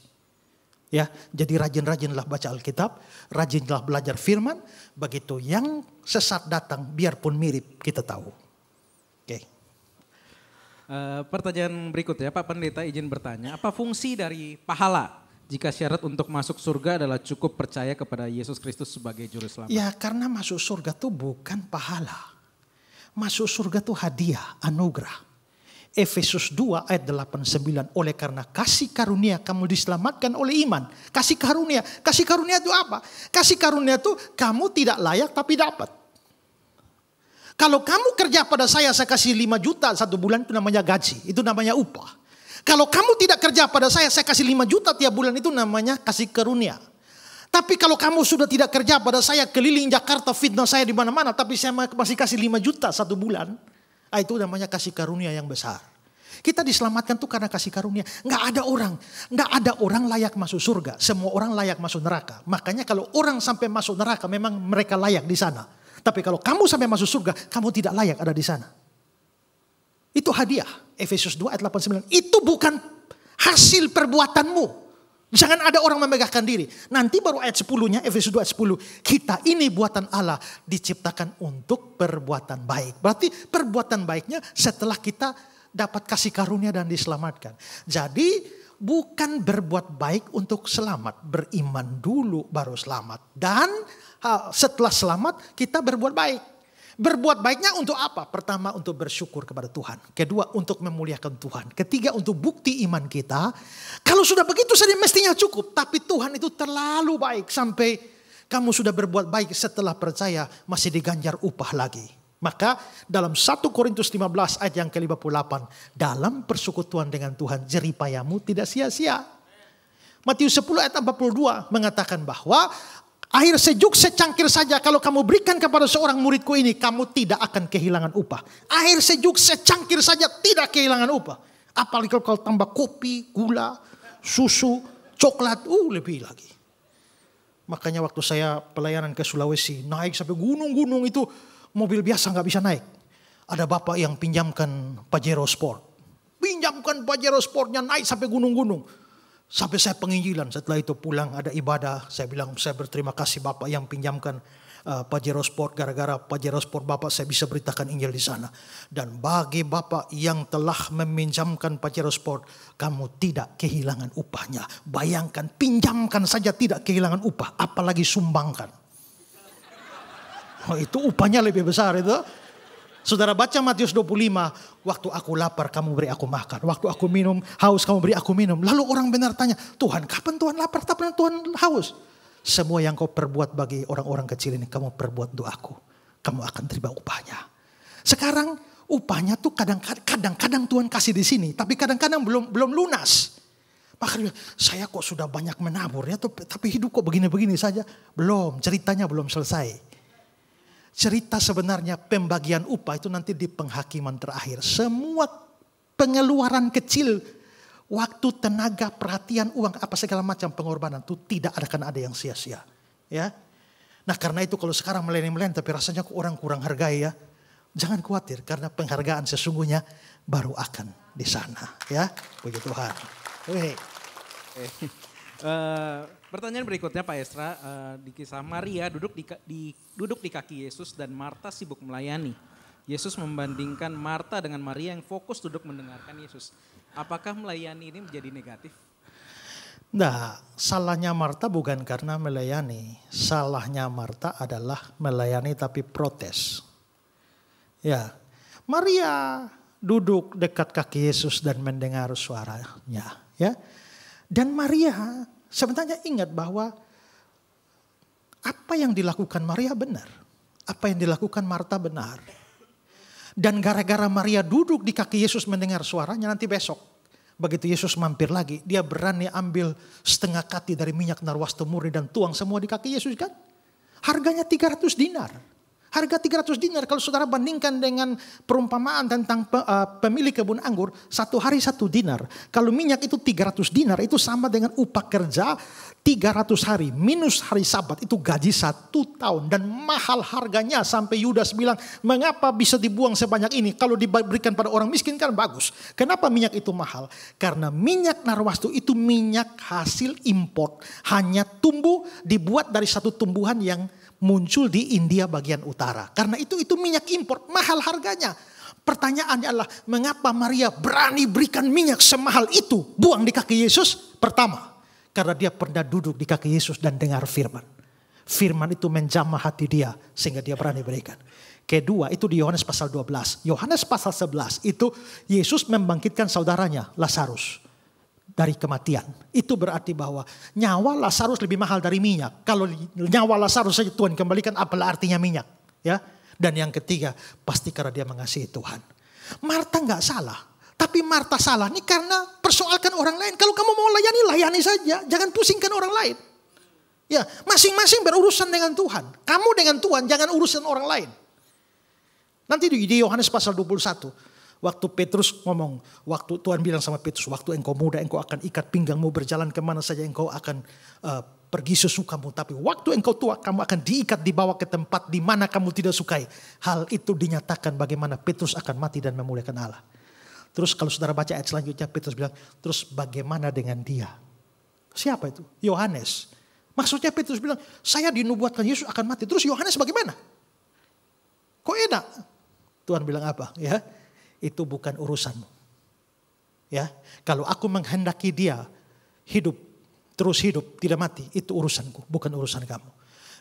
Ya, jadi rajin-rajinlah baca Alkitab, rajinlah belajar firman, begitu yang sesat datang biarpun mirip kita tahu. Oke. Pertanyaan berikutnya, Pak Pendeta izin bertanya, apa fungsi dari pahala jika syarat untuk masuk surga adalah cukup percaya kepada Yesus Kristus sebagai juru selamat? Ya, karena masuk surga itu bukan pahala. Masuk surga itu hadiah, anugerah. Efesus 2 ayat 8-9. Oleh karena kasih karunia kamu diselamatkan oleh iman. Kasih karunia. Kasih karunia itu apa? Kasih karunia itu kamu tidak layak tapi dapat. Kalau kamu kerja pada saya kasih 5 juta 1 bulan, itu namanya gaji. Itu namanya upah. Kalau kamu tidak kerja pada saya kasih 5 juta tiap bulan, itu namanya kasih karunia. Tapi kalau kamu sudah tidak kerja pada saya, keliling Jakarta fitnah saya di mana-mana, tapi saya masih kasih 5 juta 1 bulan. Itu namanya kasih karunia yang besar. Kita diselamatkan tuh karena kasih karunia. Nggak ada orang layak masuk surga. Semua orang layak masuk neraka. Makanya kalau orang sampai masuk neraka, memang mereka layak di sana. Tapi kalau kamu sampai masuk surga, kamu tidak layak ada di sana. Itu hadiah. Efesus 2 ayat 8-9. Itu bukan hasil perbuatanmu. Jangan ada orang memegahkan diri. Nanti baru ayat 10-nya, Efesus 2 ayat 10. Kita ini buatan Allah diciptakan untuk perbuatan baik. Berarti perbuatan baiknya setelah kita dapat kasih karunia dan diselamatkan. Jadi bukan berbuat baik untuk selamat. Beriman dulu baru selamat. Dan setelah selamat kita berbuat baik. Berbuat baiknya untuk apa? Pertama untuk bersyukur kepada Tuhan. Kedua untuk memuliakan Tuhan. Ketiga untuk bukti iman kita. Kalau sudah begitu saja mestinya cukup. Tapi Tuhan itu terlalu baik. Sampai kamu sudah berbuat baik setelah percaya masih diganjar upah lagi. Maka dalam 1 Korintus 15 ayat yang ke-58. Dalam persekutuan dengan Tuhan jeripayamu tidak sia-sia. Matius 10 ayat 42 mengatakan bahwa air sejuk secangkir saja kalau kamu berikan kepada seorang muridku ini, kamu tidak akan kehilangan upah. Air sejuk secangkir saja tidak kehilangan upah. Apalagi kalau tambah kopi, gula, susu, coklat, lebih lagi. Makanya waktu saya pelayanan ke Sulawesi, naik sampai gunung-gunung itu mobil biasa nggak bisa naik. Ada bapak yang pinjamkan Pajero Sport. Pinjamkan Pajero Sportnya naik sampai gunung-gunung. Sampai saya penginjilan, setelah itu pulang ada ibadah. Saya bilang saya berterima kasih Bapak yang pinjamkan Pajero Sport. Gara-gara Pajero Sport Bapak saya bisa beritakan Injil di sana. Dan bagi Bapak yang telah meminjamkan Pajero Sport, kamu tidak kehilangan upahnya. Bayangkan pinjamkan saja tidak kehilangan upah, apalagi sumbangkan. Itu upahnya lebih besar itu. Saudara baca Matius 25, waktu aku lapar kamu beri aku makan. Waktu aku minum haus kamu beri aku minum. Lalu orang benar tanya, Tuhan kapan Tuhan lapar, kapan Tuhan haus? Semua yang kau perbuat bagi orang-orang kecil ini kamu perbuat untuk aku. Kamu akan terima upahnya. Sekarang upahnya tuh kadang-kadang Tuhan kasih di sini. Tapi kadang-kadang belum lunas. Makanya saya kok sudah banyak menabur ya, tapi hidup kok begini-begini saja. Belum, ceritanya belum selesai. Cerita sebenarnya pembagian upah itu nanti di penghakiman terakhir. Semua pengeluaran kecil, waktu, tenaga, perhatian, uang, apa segala macam pengorbanan itu tidak akan ada yang sia-sia. Ya, nah karena itu kalau sekarang melayani tapi rasanya orang kurang hargai ya. Jangan khawatir karena penghargaan sesungguhnya baru akan di sana. Ya, puji Tuhan. Pertanyaan berikutnya Pak Esra, di kisah Maria duduk di kaki Yesus dan Marta sibuk melayani. Yesus membandingkan Marta dengan Maria yang fokus duduk mendengarkan Yesus. Apakah melayani ini menjadi negatif? Nah, salahnya Marta bukan karena melayani. Salahnya Marta adalah melayani tapi protes. Ya, Maria duduk dekat kaki Yesus dan mendengar suaranya. Ya, dan Maria sebenarnya ingat bahwa apa yang dilakukan Maria benar. Apa yang dilakukan Marta benar. Dan gara-gara Maria duduk di kaki Yesus mendengar suaranya, nanti besok begitu Yesus mampir lagi, dia berani ambil setengah kati dari minyak narwastu murni dan tuang semua di kaki Yesus kan. Harganya 300 dinar. Harga 300 dinar kalau saudara bandingkan dengan perumpamaan tentang pemilik kebun anggur, 1 hari 1 dinar. Kalau minyak itu 300 dinar, itu sama dengan upah kerja 300 hari minus hari Sabat, itu gaji 1 tahun. Dan mahal harganya sampai Yudas bilang, mengapa bisa dibuang sebanyak ini? Kalau diberikan pada orang miskin kan bagus. Kenapa minyak itu mahal? Karena minyak narwastu itu minyak hasil import. Hanya tumbuh, dibuat dari satu tumbuhan yang muncul di India bagian utara. Karena itu minyak impor, mahal harganya. Pertanyaannya adalah, mengapa Maria berani berikan minyak semahal itu buang di kaki Yesus? Pertama, karena dia pernah duduk di kaki Yesus dan dengar firman. Firman itu menjamah hati dia sehingga dia berani berikan. Kedua, itu di Yohanes pasal 12. Yohanes pasal 11 itu Yesus membangkitkan saudaranya Lazarus dari kematian. Itu berarti bahwa nyawa Lazarus lebih mahal dari minyak. Kalau nyawa Lazarus saja Tuhan kembalikan, apalah artinya minyak, ya? Dan yang ketiga, pasti karena dia mengasihi Tuhan. Marta nggak salah, tapi Marta salah nih karena persoalkan orang lain. Kalau kamu mau layani saja, jangan pusingkan orang lain. Ya, masing-masing berurusan dengan Tuhan. Kamu dengan Tuhan, jangan urusan orang lain. Nanti di Yohanes pasal 21. Waktu Petrus ngomong, waktu Tuhan bilang sama Petrus, waktu engkau muda engkau akan ikat pinggangmu berjalan kemana saja engkau akan pergi sesukamu. Tapi waktu engkau tua kamu akan diikat dibawa ke tempat di mana kamu tidak sukai. Hal itu dinyatakan bagaimana Petrus akan mati dan memuliakan Allah. Terus kalau saudara baca ayat selanjutnya, Petrus bilang, terus bagaimana dengan dia? Siapa itu? Yohanes. Maksudnya Petrus bilang, saya dinubuatkan Yesus akan mati. Terus Yohanes bagaimana? Kok enak? Tuhan bilang apa? Ya. Itu bukan urusanmu. Ya, kalau aku menghendaki dia hidup, terus hidup, tidak mati, itu urusanku, bukan urusan kamu.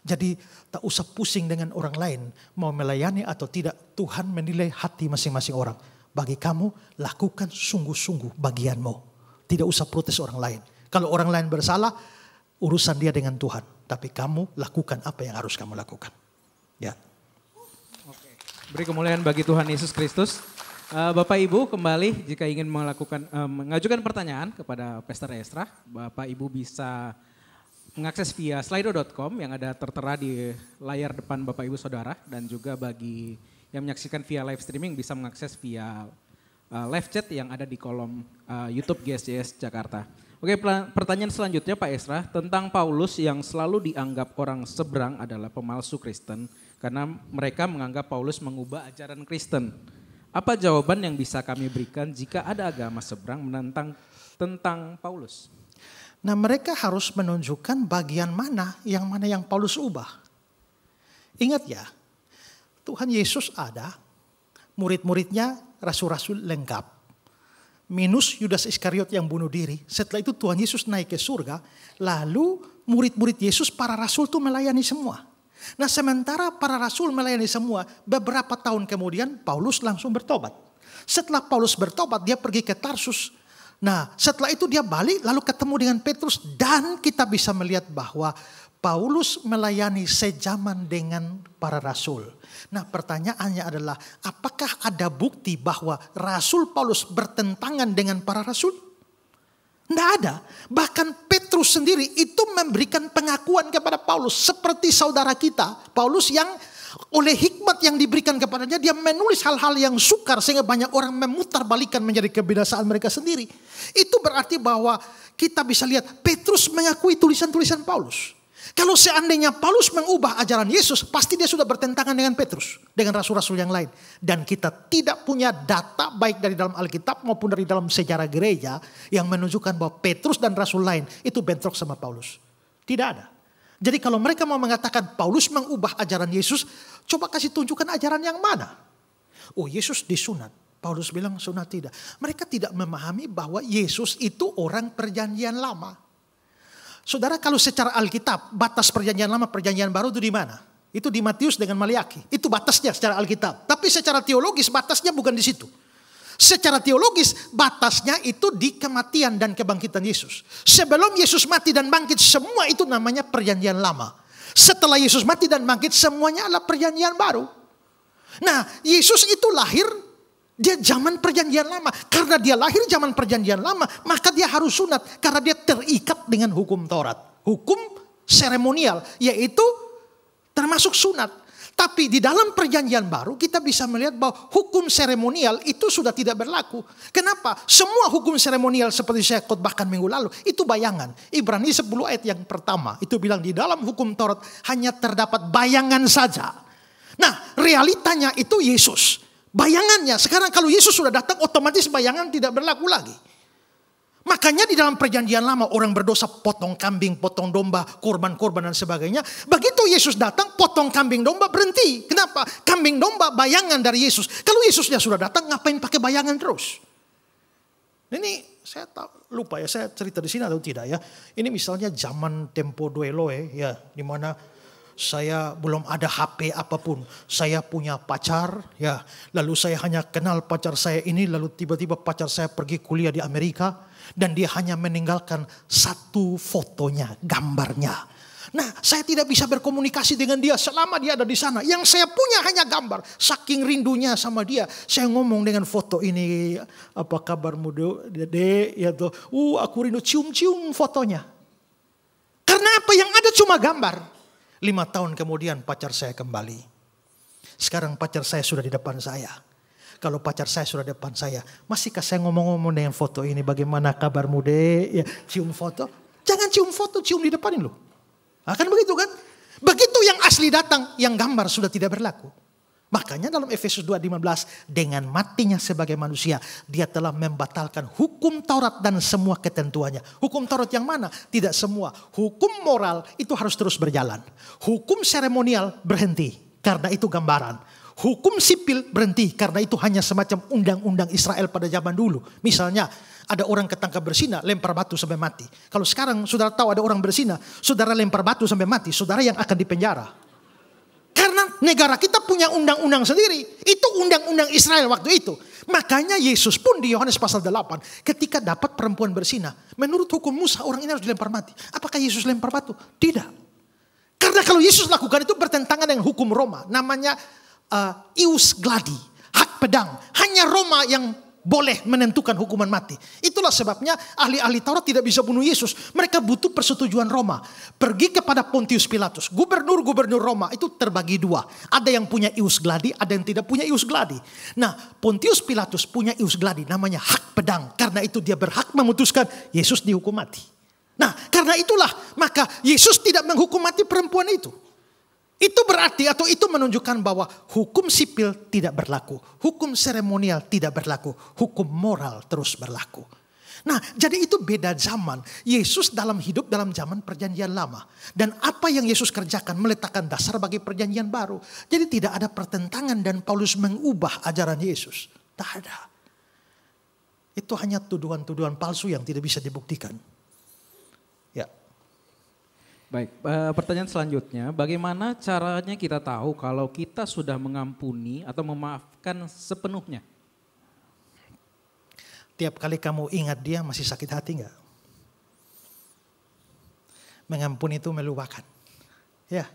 Jadi tak usah pusing dengan orang lain mau melayani atau tidak. Tuhan menilai hati masing-masing orang. Bagi kamu, lakukan sungguh-sungguh bagianmu. Tidak usah protes orang lain. Kalau orang lain bersalah, urusan dia dengan Tuhan. Tapi kamu lakukan apa yang harus kamu lakukan. Ya. Oke. Beri kemuliaan bagi Tuhan Yesus Kristus. Bapak Ibu kembali jika ingin mengajukan pertanyaan kepada Pastor Ezra, Bapak Ibu bisa mengakses via slido.com yang ada tertera di layar depan Bapak Ibu Saudara, dan juga bagi yang menyaksikan via live streaming bisa mengakses via live chat yang ada di kolom YouTube GSJS Jakarta. Oke, pertanyaan selanjutnya Pak Ezra tentang Paulus yang selalu dianggap orang seberang adalah pemalsu Kristen karena mereka menganggap Paulus mengubah ajaran Kristen. Apa jawaban yang bisa kami berikan jika ada agama seberang menentang tentang Paulus? Nah, mereka harus menunjukkan bagian mana yang Paulus ubah. Ingat ya, Tuhan Yesus ada, murid-muridnya rasul-rasul lengkap. Minus Yudas Iskariot yang bunuh diri. Setelah itu Tuhan Yesus naik ke surga, lalu murid-murid Yesus para rasul itu melayani semua. Nah, sementara para rasul melayani semua, beberapa tahun kemudian Paulus langsung bertobat. Setelah Paulus bertobat, dia pergi ke Tarsus. Nah, setelah itu dia balik lalu ketemu dengan Petrus, dan kita bisa melihat bahwa Paulus melayani sejaman dengan para rasul. Nah, pertanyaannya adalah, apakah ada bukti bahwa Rasul Paulus bertentangan dengan para rasul? Tidak ada. Bahkan Petrus sendiri itu memberikan pengakuan kepada Paulus. Seperti saudara kita, Paulus yang oleh hikmat yang diberikan kepadanya, dia menulis hal-hal yang sukar sehingga banyak orang memutarbalikan menjadi kebinasaan mereka sendiri. Itu berarti bahwa kita bisa lihat Petrus mengakui tulisan-tulisan Paulus. Kalau seandainya Paulus mengubah ajaran Yesus, pasti dia sudah bertentangan dengan Petrus, dengan rasul-rasul yang lain. Dan kita tidak punya data baik dari dalam Alkitab maupun dari dalam sejarah gereja yang menunjukkan bahwa Petrus dan rasul lain itu bentrok sama Paulus. Tidak ada. Jadi kalau mereka mau mengatakan Paulus mengubah ajaran Yesus, coba kasih tunjukkan ajaran yang mana. Oh, Yesus disunat. Paulus bilang sunat tidak. Mereka tidak memahami bahwa Yesus itu orang perjanjian lama. Saudara, kalau secara Alkitab, batas perjanjian lama, perjanjian baru itu di mana? Itu di Matius dengan Maliaki. Itu batasnya secara Alkitab. Tapi secara teologis batasnya bukan di situ. Secara teologis batasnya itu di kematian dan kebangkitan Yesus. Sebelum Yesus mati dan bangkit, semua itu namanya perjanjian lama. Setelah Yesus mati dan bangkit, semuanya adalah perjanjian baru. Nah, Yesus itu lahir dia zaman perjanjian lama. Karena dia lahir zaman perjanjian lama, maka dia harus sunat. Karena dia terikat dengan hukum Taurat. Hukum seremonial, yaitu termasuk sunat. Tapi di dalam perjanjian baru kita bisa melihat bahwa hukum seremonial itu sudah tidak berlaku. Kenapa? Semua hukum seremonial seperti saya khotbahkan minggu lalu itu bayangan. Ibrani 10 ayat yang pertama itu bilang di dalam hukum Taurat hanya terdapat bayangan saja. Nah, realitanya itu Yesus. Bayangannya, sekarang kalau Yesus sudah datang otomatis bayangan tidak berlaku lagi. Makanya di dalam perjanjian lama orang berdosa potong kambing, potong domba, korban-korban dan sebagainya. Begitu Yesus datang potong kambing domba berhenti. Kenapa? Kambing domba bayangan dari Yesus. Kalau Yesusnya sudah datang ngapain pakai bayangan terus? Ini saya lupa ya, saya cerita di sini atau tidak ya. Ini misalnya zaman tempo dueloe ya, di mana saya belum ada HP apapun. Saya punya pacar ya, lalu saya hanya kenal pacar saya ini, lalu tiba-tiba pacar saya pergi kuliah di Amerika. Dan dia hanya meninggalkan satu fotonya, gambarnya. Nah, saya tidak bisa berkomunikasi dengan dia selama dia ada di sana. Yang saya punya hanya gambar. Saking rindunya sama dia, saya ngomong dengan foto ini. Apa kabarmu, Dede? Ya tuh, aku rindu, cium-cium fotonya. Karena apa yang ada cuma gambar. 5 tahun kemudian pacar saya kembali. Sekarang pacar saya sudah di depan saya. Kalau pacar saya sudah di depan saya, masihkah saya ngomong-ngomong dengan foto ini? Bagaimana kabarmu, Dek? Ya, cium foto. Jangan cium foto, cium di depanin loh. Akan begitu kan? Begitu yang asli datang, yang gambar sudah tidak berlaku. Makanya dalam Efesus 2:15, dengan matinya sebagai manusia, dia telah membatalkan hukum Taurat dan semua ketentuannya. Hukum Taurat yang mana? Tidak semua. Hukum moral itu harus terus berjalan. Hukum seremonial berhenti, karena itu gambaran. Hukum sipil berhenti karena itu hanya semacam undang-undang Israel pada zaman dulu. Misalnya ada orang ketangkap berzina, lempar batu sampai mati. Kalau sekarang saudara tahu ada orang berzina, saudara lempar batu sampai mati, saudara yang akan dipenjara. Karena negara kita punya undang-undang sendiri. Itu undang-undang Israel waktu itu. Makanya Yesus pun di Yohanes pasal 8 ketika dapat perempuan berzina, menurut hukum Musa orang ini harus dilempar mati. Apakah Yesus lempar batu? Tidak. Karena kalau Yesus lakukan itu bertentangan dengan hukum Roma. Namanya ius gladi, hak pedang. Hanya Roma yang boleh menentukan hukuman mati. Itulah sebabnya ahli-ahli Taurat tidak bisa bunuh Yesus. Mereka butuh persetujuan Roma. Pergi kepada Pontius Pilatus. Gubernur-gubernur Roma itu terbagi 2. Ada yang punya ius gladi, ada yang tidak punya ius gladi. Nah, Pontius Pilatus punya ius gladi, namanya hak pedang. Karena itu dia berhak memutuskan Yesus dihukum mati. Nah, karena itulah maka Yesus tidak menghukum mati perempuan itu. Itu berarti atau itu menunjukkan bahwa hukum sipil tidak berlaku. Hukum seremonial tidak berlaku. Hukum moral terus berlaku. Nah, jadi itu beda zaman. Yesus hidup dalam zaman perjanjian lama. Dan apa yang Yesus kerjakan meletakkan dasar bagi perjanjian baru. Jadi tidak ada pertentangan dan Paulus mengubah ajaran Yesus. Tak ada. Itu hanya tuduhan-tuduhan palsu yang tidak bisa dibuktikan. Ya. Baik, pertanyaan selanjutnya, bagaimana caranya kita tahu kalau kita sudah mengampuni atau memaafkan sepenuhnya? Tiap kali kamu ingat dia masih sakit hati enggak? Mengampuni itu melupakan. Ya.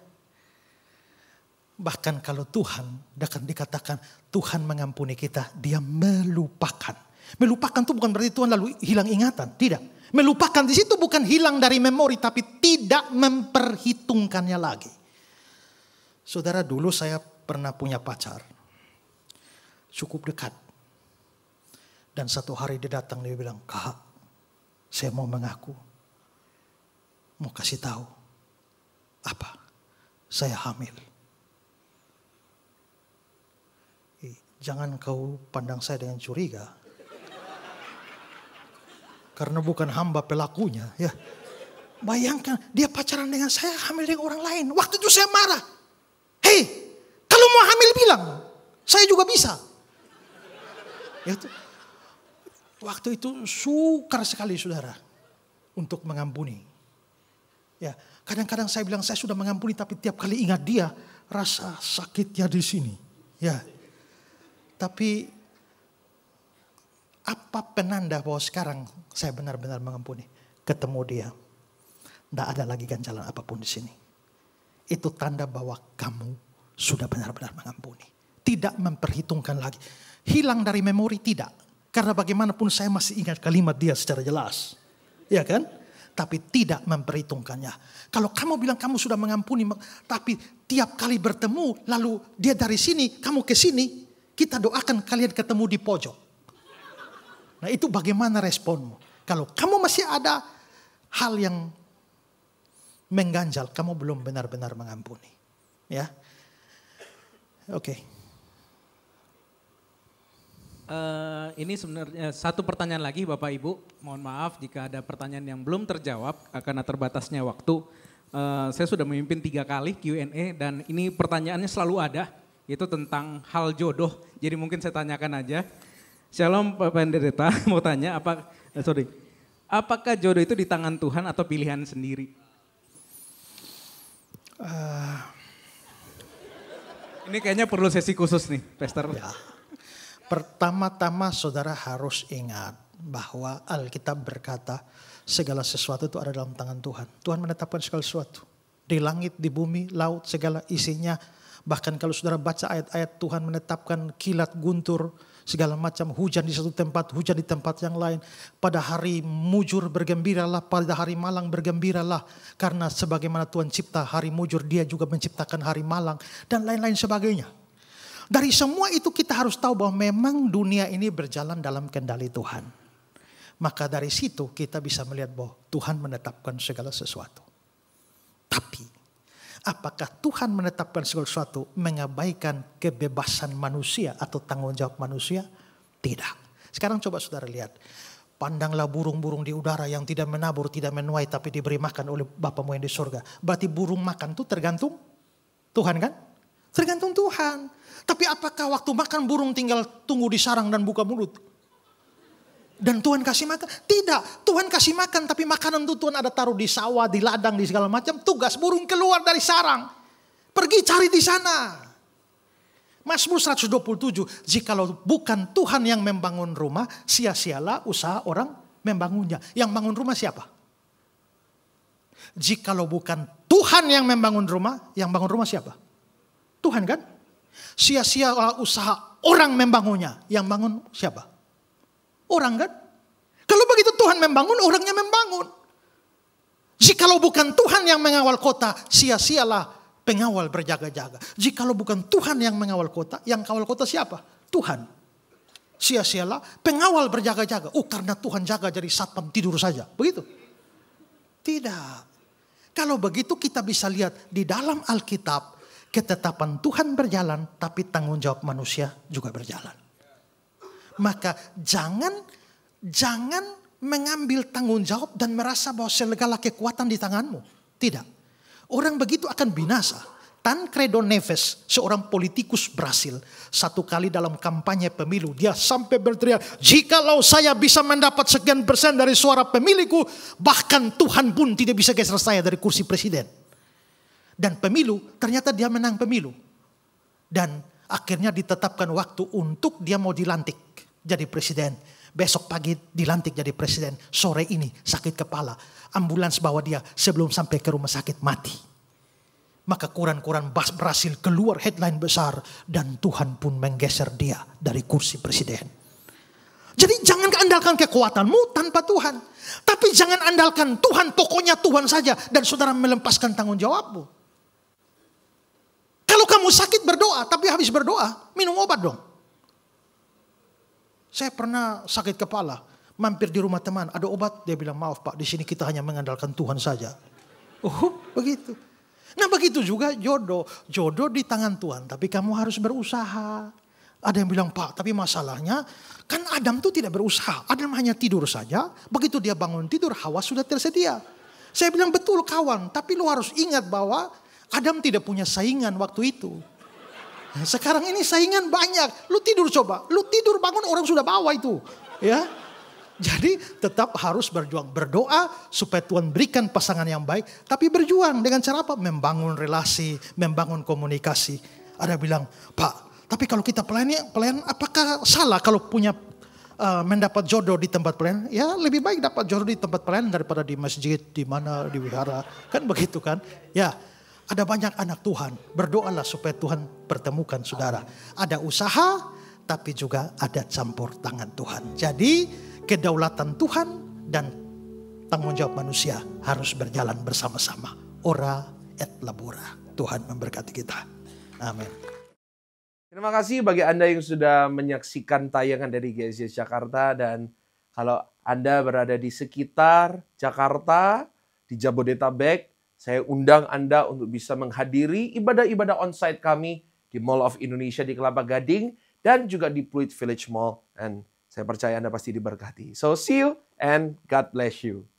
Bahkan kalau Tuhan, dikatakan Tuhan mengampuni kita, dia melupakan. Melupakan itu bukan berarti Tuhan lalu hilang ingatan, tidak. Melupakan di situ bukan hilang dari memori, tapi tidak memperhitungkannya lagi. Saudara, dulu saya pernah punya pacar. Cukup dekat. Dan satu hari dia datang, dia bilang, "Kak, saya mau mengaku. Mau kasih tahu." "Apa?" "Saya hamil." "Jangan kau pandang saya dengan curiga. Karena bukan hamba pelakunya." Ya. Bayangkan dia pacaran dengan saya, hamil dengan orang lain. Waktu itu saya marah. "Hei, kalau mau hamil bilang, saya juga bisa." Ya, waktu itu sukar sekali saudara untuk mengampuni. Ya, kadang-kadang saya bilang saya sudah mengampuni, tapi tiap kali ingat dia rasa sakitnya di sini. Ya, tapi apa penanda bahwa sekarang saya benar-benar mengampuni? Ketemu dia. Tidak ada lagi ganjalan apapun di sini. Itu tanda bahwa kamu sudah benar-benar mengampuni. Tidak memperhitungkan lagi. Hilang dari memori tidak. Karena bagaimanapun saya masih ingat kalimat dia secara jelas. Ya kan? tapi tidak memperhitungkannya. Kalau kamu bilang kamu sudah mengampuni, tapi tiap kali bertemu, lalu dia dari sini, kamu ke sini, kita doakan kalian ketemu di pojok. Nah itu bagaimana responmu? Kalau kamu masih ada hal yang mengganjal, kamu belum benar-benar mengampuni. Ya, oke. Ini sebenarnya satu pertanyaan lagi Bapak Ibu. Mohon maaf jika ada pertanyaan yang belum terjawab karena terbatasnya waktu. Saya sudah memimpin 3 kali Q&A dan ini pertanyaannya selalu ada. Yaitu tentang hal jodoh. Jadi mungkin saya tanyakan aja. Shalom Pak Pendeta, mau tanya apakah jodoh itu di tangan Tuhan atau pilihan sendiri? Ini kayaknya perlu sesi khusus nih, Pastor. Ya. Pertama-tama saudara harus ingat bahwa Alkitab berkata segala sesuatu itu ada dalam tangan Tuhan. Tuhan menetapkan segala sesuatu. Di langit, di bumi, laut, segala isinya. Bahkan kalau saudara baca ayat-ayat Tuhan menetapkan kilat, guntur, segala macam hujan di satu tempat, hujan di tempat yang lain. Pada hari mujur bergembiralah, pada hari malang bergembiralah. Karena sebagaimana Tuhan cipta hari mujur, dia juga menciptakan hari malang. Dan lain-lain sebagainya. Dari semua itu kita harus tahu bahwa memang dunia ini berjalan dalam kendali Tuhan. Maka dari situ kita bisa melihat bahwa Tuhan menetapkan segala sesuatu. Tapi apakah Tuhan menetapkan segala sesuatu mengabaikan kebebasan manusia atau tanggung jawab manusia? Tidak. Sekarang coba saudara lihat. Pandanglah burung-burung di udara yang tidak menabur, tidak menuai tapi diberi makan oleh Bapamu yang di surga. Berarti burung makan itu tergantung Tuhan kan? Tergantung Tuhan. Tapi apakah waktu makan burung tinggal tunggu di sarang dan buka mulut? Dan Tuhan kasih makan? Tidak. Tuhan kasih makan tapi makanan itu Tuhan ada taruh di sawah, di ladang, di segala macam. Tugas burung keluar dari sarang. Pergi cari di sana. Mazmur 127. Jikalau bukan Tuhan yang membangun rumah, sia-sialah usaha orang membangunnya. Yang bangun rumah siapa? Jikalau bukan Tuhan yang membangun rumah, yang bangun rumah siapa? Tuhan kan? Sia-sia usaha orang membangunnya. Yang bangun siapa? Orang kan? Kalau begitu Tuhan membangun, orangnya membangun. Jikalau bukan Tuhan yang mengawal kota, sia-sialah pengawal berjaga-jaga. Jikalau bukan Tuhan yang mengawal kota, yang kawal kota siapa? Tuhan. Sia-sialah pengawal berjaga-jaga. Oh karena Tuhan jaga jadi satpam tidur saja. Begitu? Tidak. Kalau begitu kita bisa lihat di dalam Alkitab. Ketetapan Tuhan berjalan, tapi tanggung jawab manusia juga berjalan. Maka jangan mengambil tanggung jawab dan merasa bahwa segala kekuatan di tanganmu. Tidak. Orang begitu akan binasa. Tancredo Neves, seorang politikus Brasil, satu kali dalam kampanye pemilu, dia sampai berteriak, jikalau saya bisa mendapat sekian persen dari suara pemilihku, bahkan Tuhan pun tidak bisa geser saya dari kursi presiden. Dan pemilu, ternyata dia menang pemilu. Dan akhirnya ditetapkan waktu untuk dia mau dilantik jadi presiden. Besok pagi dilantik jadi presiden. Sore ini sakit kepala. Ambulans bawa dia sebelum sampai ke rumah sakit mati. Maka koran-koran Brasil keluar headline besar. Dan Tuhan pun menggeser dia dari kursi presiden. Jadi jangan andalkan kekuatanmu tanpa Tuhan. Tapi jangan andalkan Tuhan, pokoknya Tuhan saja. Dan saudara melepaskan tanggung jawabmu. Kalau kamu sakit berdoa, tapi habis berdoa, minum obat dong. Saya pernah sakit kepala, mampir di rumah teman, ada obat, dia bilang maaf Pak, di sini kita hanya mengandalkan Tuhan saja. Oh, begitu. Nah begitu juga jodoh. Jodoh di tangan Tuhan, tapi kamu harus berusaha. Ada yang bilang Pak, tapi masalahnya kan Adam tuh tidak berusaha. Adam hanya tidur saja, begitu dia bangun tidur, Hawa sudah tersedia. Saya bilang betul kawan, tapi lu harus ingat bahwa Adam tidak punya saingan waktu itu. Sekarang ini saingan banyak. Lu tidur coba. Lu tidur bangun orang sudah bawa itu. Ya. Jadi tetap harus berjuang. Berdoa supaya Tuhan berikan pasangan yang baik. Tapi berjuang dengan cara apa? Membangun relasi. Membangun komunikasi. Ada bilang, Pak, tapi kalau kita pelayan apakah salah kalau punya mendapat jodoh di tempat pelayanan? Ya lebih baik dapat jodoh di tempat pelayanan daripada di masjid, di mana, di wihara. Kan begitu kan? Ya. Ada banyak anak Tuhan, berdoalah supaya Tuhan pertemukan saudara. Ada usaha, tapi juga ada campur tangan Tuhan. Jadi kedaulatan Tuhan dan tanggung jawab manusia harus berjalan bersama-sama. Ora et labora. Tuhan memberkati kita. Amin. Terima kasih bagi Anda yang sudah menyaksikan tayangan dari GSJS Jakarta, dan kalau Anda berada di sekitar Jakarta, di Jabodetabek, saya undang Anda untuk bisa menghadiri ibadah-ibadah onsite kami di Mall of Indonesia di Kelapa Gading dan juga di Pluit Village Mall. Dan saya percaya Anda pasti diberkati. So see you and God bless you.